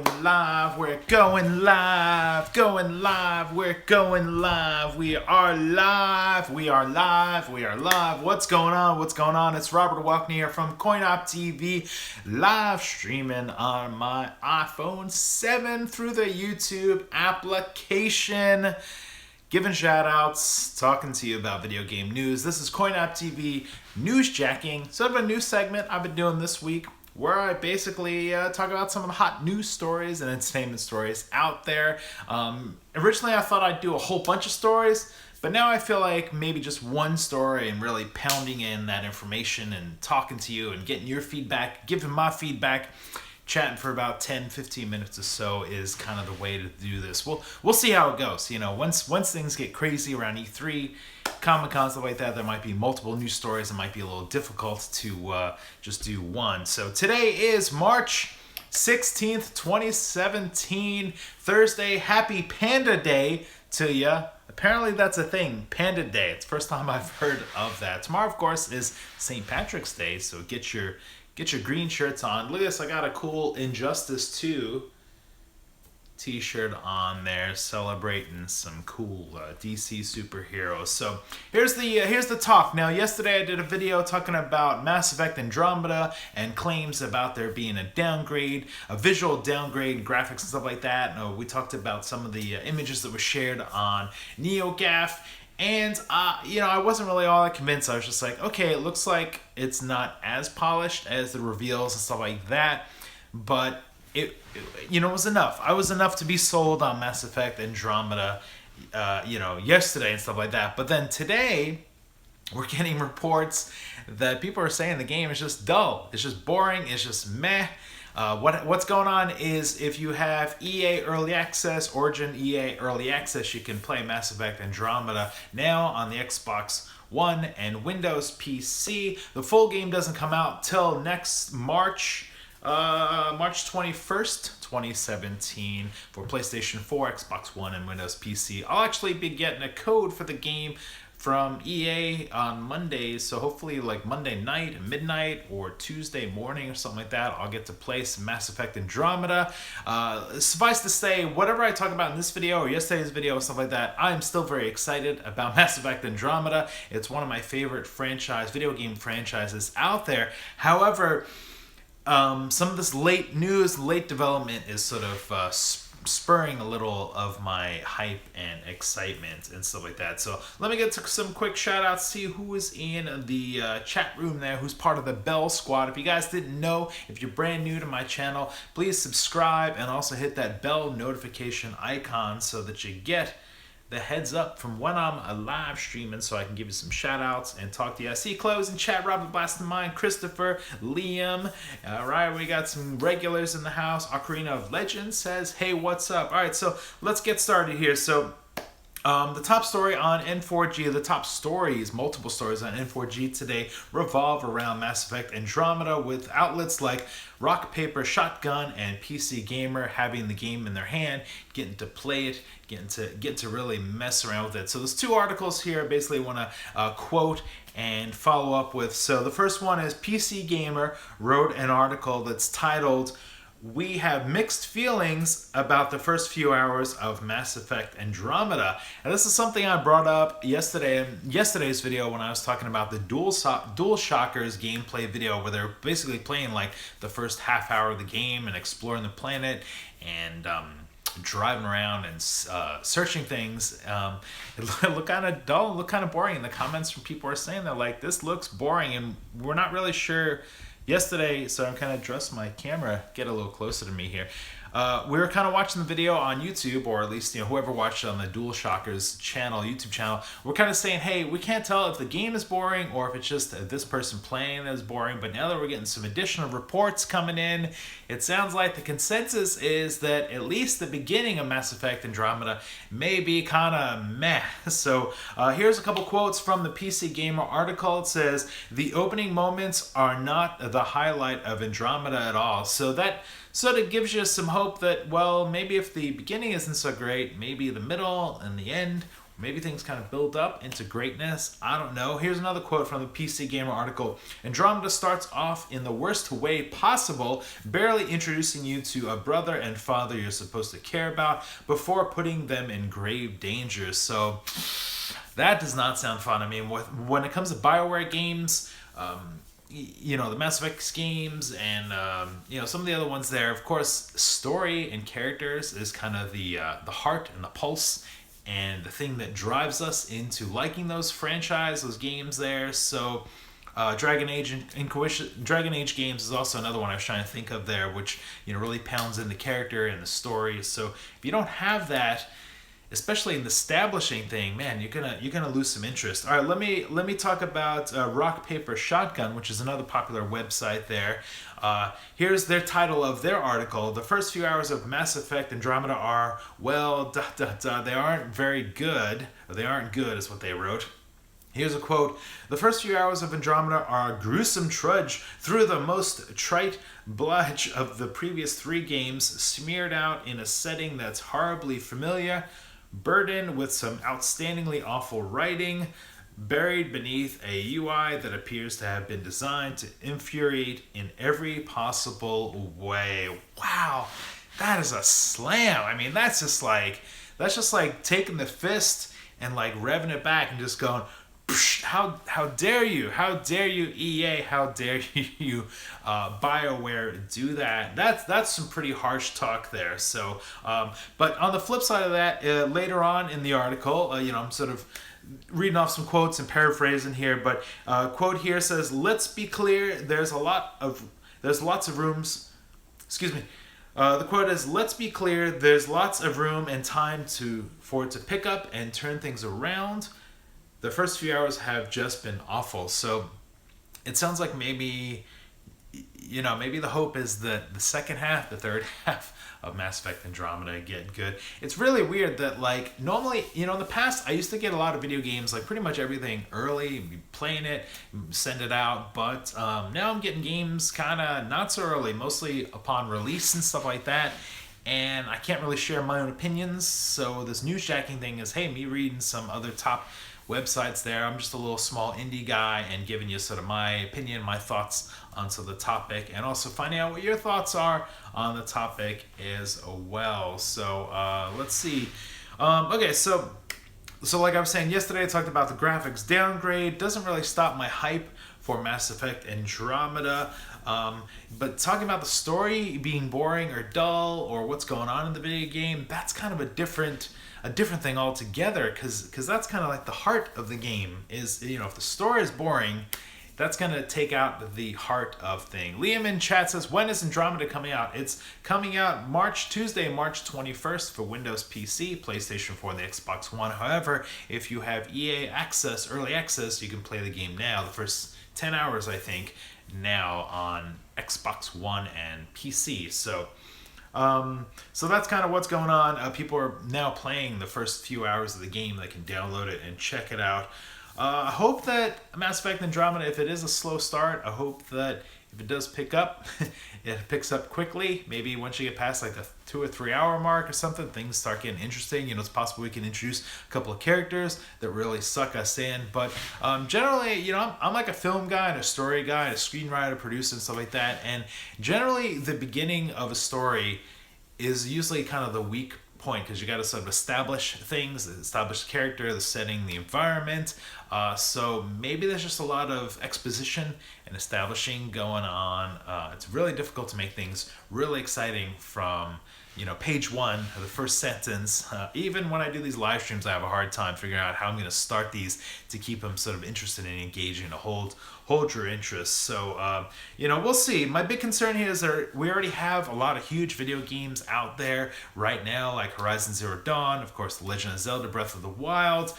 going live, we're going live, going live, we're going live, we are live, we are live, we are live. What's going on? What's going on? It's Robert Walkney here from CoinOpTV, live streaming on my iPhone 7 through the YouTube application. Giving shout outs, talking to you about video game news. This is CoinOpTV Newsjacking, sort of a news segment I've been doing this week where I basically talk about some of the hot news stories and entertainment stories out there. Originally I thought I'd do a whole bunch of stories, but now I feel like maybe just one story and really pounding in that information and talking to you and getting your feedback, giving my feedback, chatting for about 10-15 minutes or so is kind of the way to do this. We'll see how it goes. You know, once things get crazy around E3, Comic-Con, stuff like that, there might be multiple news stories. It might be a little difficult to just do one. So today is March 16th, 2017, Thursday. Happy Panda Day to you. Apparently that's a thing, Panda Day. It's the first time I've heard of that. Tomorrow, of course, is St. Patrick's Day, so get your green shirts on. Look at this, I got a cool Injustice 2 t-shirt on there celebrating some cool DC superheroes. So here's the talk. Now yesterday I did a video talking about Mass Effect Andromeda and claims about there being a downgrade, a visual downgrade, graphics and stuff like that. We talked about some of the images that were shared on NeoGAF. And, I wasn't really all that convinced. I was just like, okay, it looks like it's not as polished as the reveals and stuff like that. But it was enough. I was enough to be sold on Mass Effect Andromeda, yesterday and stuff like that. But then today, we're getting reports that people are saying the game is just dull. It's just boring. It's just meh. What's going on is if you have EA Early Access, Origin EA Early Access, you can play Mass Effect Andromeda now on the Xbox One and Windows PC. The full game doesn't come out till next March 21st, 2017 for PlayStation 4, Xbox One, and Windows PC. I'll actually be getting a code for the game from EA on Mondays, so hopefully like Monday night, midnight, or Tuesday morning or something like that, I'll get to play some Mass Effect Andromeda. Suffice to say, whatever I talk about in this video or yesterday's video and stuff like that, I'm still very excited about Mass Effect Andromeda. It's one of my favorite video game franchises out there. However, some of this late news, late development is sort of spurring a little of my hype and excitement and stuff like that. So let me get to some quick shout outs, see who is in the chat room there, who's part of the Bell Squad. If you guys didn't know, if you're brand new to my channel, please subscribe and also hit that bell notification icon so that you get the heads up from when I'm live streaming, so I can give you some shout outs and talk to you. I see Close in chat, Robert Blasting Christopher, Liam. All right, we got some regulars in the house. Ocarina of Legends says, hey, what's up? All right, so let's get started here. So the top story on N4G, the top stories, multiple stories on N4G today revolve around Mass Effect Andromeda, with outlets like Rock, Paper, Shotgun, and PC Gamer having the game in their hand, getting to play it, getting to really mess around with it. So there's two articles here I basically want to quote and follow up with. So the first one is PC Gamer wrote an article that's titled, "We have mixed feelings about the first few hours of Mass Effect Andromeda." And this is something I brought up yesterday in yesterday's video when I was talking about the DualShockers gameplay video, where they're basically playing like the first half hour of the game and exploring the planet and driving around and searching things. It looked kind of dull, looked kind of boring. And the comments from people are saying they're like, this looks boring, and we're not really sure. Yesterday, so I'm kind of adjust my camera, get a little closer to me here. We were kind of watching the video on YouTube, or at least whoever watched it on the DualShockers channel, YouTube channel. We're kind of saying, hey, we can't tell if the game is boring or if it's just this person playing that is boring. But now that we're getting some additional reports coming in, it sounds like the consensus is that at least the beginning of Mass Effect Andromeda may be kind of meh. So here's a couple quotes from the PC Gamer article. It says, "The opening moments are not the highlight of Andromeda at all." So that sort of gives you some hope that, well, maybe if the beginning isn't so great, maybe the middle and the end Maybe things kind of build up into greatness. I don't know. Here's another quote from the PC Gamer article. Andromeda starts off in the worst way possible, barely introducing you to a brother and father you're supposed to care about before putting them in grave danger. So that does not sound fun. I mean, when it comes to BioWare games, the Mass Effect games and some of the other ones there, of course, story and characters is kind of the heart and the pulse and the thing that drives us into liking those those games there. So Dragon Age and Inquisition, Dragon Age games is also another one I was trying to think of there, which really pounds in the character and the story. So if you don't have that, especially in the establishing thing, man, you're gonna lose some interest. All right, let me talk about Rock Paper Shotgun, which is another popular website there. Here's their title of their article: "The first few hours of Mass Effect Andromeda are they aren't very good. Or they aren't good," is what they wrote. Here's a quote: "The first few hours of Andromeda are a gruesome trudge through the most trite bludge of the previous 3 games, smeared out in a setting that's horribly familiar, burdened with some outstandingly awful writing, buried beneath a UI that appears to have been designed to infuriate in every possible way." Wow, that is a slam. I mean, that's just like taking the fist and like revving it back and just going, how dare you, EA, how dare you BioWare do that. That's some pretty harsh talk there. So but on the flip side of that, later on in the article, I'm sort of reading off some quotes and paraphrasing here, but quote here says, "Let's be clear, there's lots of rooms." Excuse me. The quote is, "Let's be clear, there's lots of room and time for it to pick up and turn things around. The first few hours have just been awful." So it sounds like maybe the hope is that the second half, the third half of Mass Effect Andromeda get good. It's really weird that like normally, in the past I used to get a lot of video games, like pretty much everything early, be playing it, send it out, but now I'm getting games kind of not so early, mostly upon release and stuff like that. And I can't really share my own opinions. So this newsjacking thing is, hey, me reading some other top websites there. I'm just a little small indie guy and giving you sort of my opinion, my thoughts onto the topic, and also finding out what your thoughts are on the topic as well. So let's see. Okay, so like I was saying yesterday, I talked about the graphics downgrade. Doesn't really stop my hype for Mass Effect Andromeda. But talking about the story being boring or dull or what's going on in the video game, that's kind of a different thing altogether, because that's kind of like the heart of the game is, if the story is boring, that's going to take out the heart of thing. Liam in chat says, "When is Andromeda coming out?" It's coming out Tuesday, March 21st for Windows PC, PlayStation 4, and the Xbox One. However, if you have EA access, early access, you can play the game now. The first 10 hours, I think, now on Xbox One and PC. So that's kind of what's going on. People are now playing the first few hours of the game. They can download it and check it out. I hope that Mass Effect Andromeda, if it is a slow start, I hope that if it does pick up, it picks up quickly. Maybe once you get past like the 2 or 3 hour mark or something, things start getting interesting. It's possible we can introduce a couple of characters that really suck us in. But generally, I'm like a film guy and a story guy, and a screenwriter, producer, and stuff like that. And generally, the beginning of a story is usually kind of the weak point, because you got to sort of establish things, establish the character, the setting, the environment. So maybe there's just a lot of exposition and establishing going on. It's really difficult to make things really exciting from page 1 of the first sentence. Even when I do these live streams, I have a hard time figuring out how I'm going to start these to keep them sort of interested and engaging, to hold your interest. So we'll see. My big concern here is that we already have a lot of huge video games out there right now, like Horizon Zero Dawn, of course, The Legend of Zelda Breath of the Wild,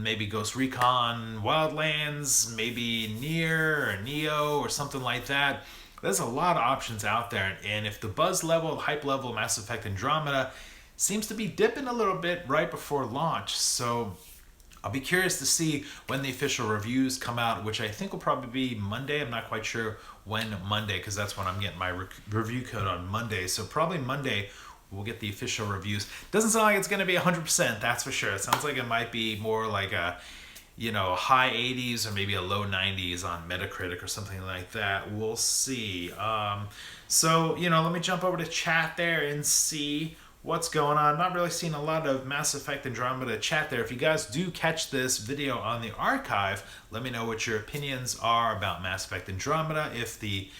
maybe Ghost Recon Wildlands, maybe Nier or Neo or something like that. There's a lot of options out there, and if the buzz level, the hype level of Mass Effect Andromeda seems to be dipping a little bit right before launch, so I'll be curious to see when the official reviews come out, which I think will probably be Monday. I'm not quite sure when Monday, because that's when I'm getting my review code on Monday. So probably Monday we'll get the official reviews. Doesn't sound like it's going to be 100%, that's for sure. It sounds like it might be more like a, high 80s or maybe a low 90s on Metacritic or something like that. We'll see. So, let me jump over to chat there and see what's going on. Not really seeing a lot of Mass Effect Andromeda chat there. If you guys do catch this video on the archive, let me know what your opinions are about Mass Effect Andromeda. If the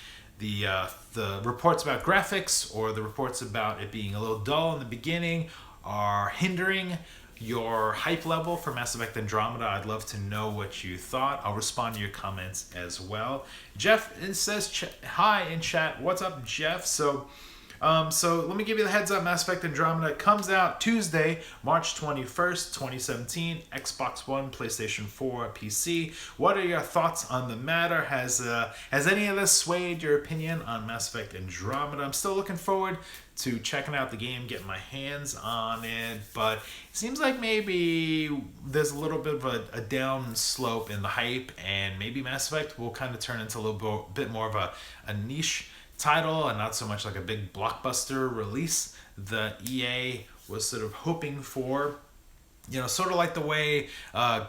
reports about graphics or the reports about it being a little dull in the beginning are hindering your hype level for Mass Effect Andromeda, I'd love to know what you thought. I'll respond to your comments as well. Jeff says hi in chat. What's up, Jeff? So let me give you the heads up. Mass Effect Andromeda comes out Tuesday, March 21st, 2017. Xbox One, PlayStation 4, PC. What are your thoughts on the matter? Has any of this swayed your opinion on Mass Effect Andromeda? I'm still looking forward to checking out the game, getting my hands on it, but it seems like maybe there's a little bit of a down slope in the hype, and maybe Mass Effect will kind of turn into a little bit more of a niche title and not so much like a big blockbuster release that EA was sort of hoping for. Sort of like the way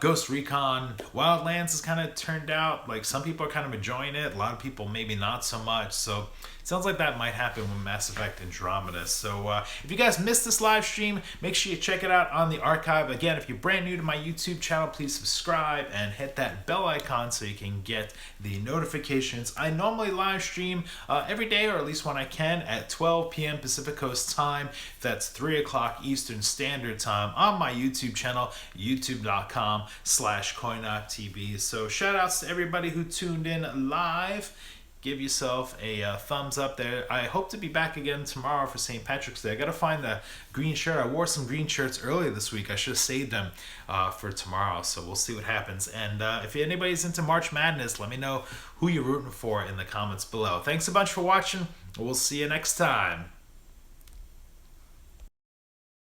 Ghost Recon Wildlands has kind of turned out. Like, some people are kind of enjoying it, a lot of people maybe not so much. So it sounds like that might happen with Mass Effect Andromeda. So if you guys missed this live stream, make sure you check it out on the archive. Again, if you're brand new to my YouTube channel, please subscribe and hit that bell icon so you can get the notifications. I normally live stream every day, or at least when I can, at 12 p.m. Pacific Coast time. That's 3 o'clock Eastern Standard Time on my YouTube channel, youtube.com/CoinOpTV. So shout outs to everybody who tuned in live. Give yourself a thumbs up there. I hope to be back again tomorrow for St. Patrick's Day. I got to find the green shirt. I wore some green shirts earlier this week. I should have saved them for tomorrow, so we'll see what happens. And if anybody's into March Madness, let me know who you're rooting for in the comments below. Thanks a bunch for watching. We'll see you next time.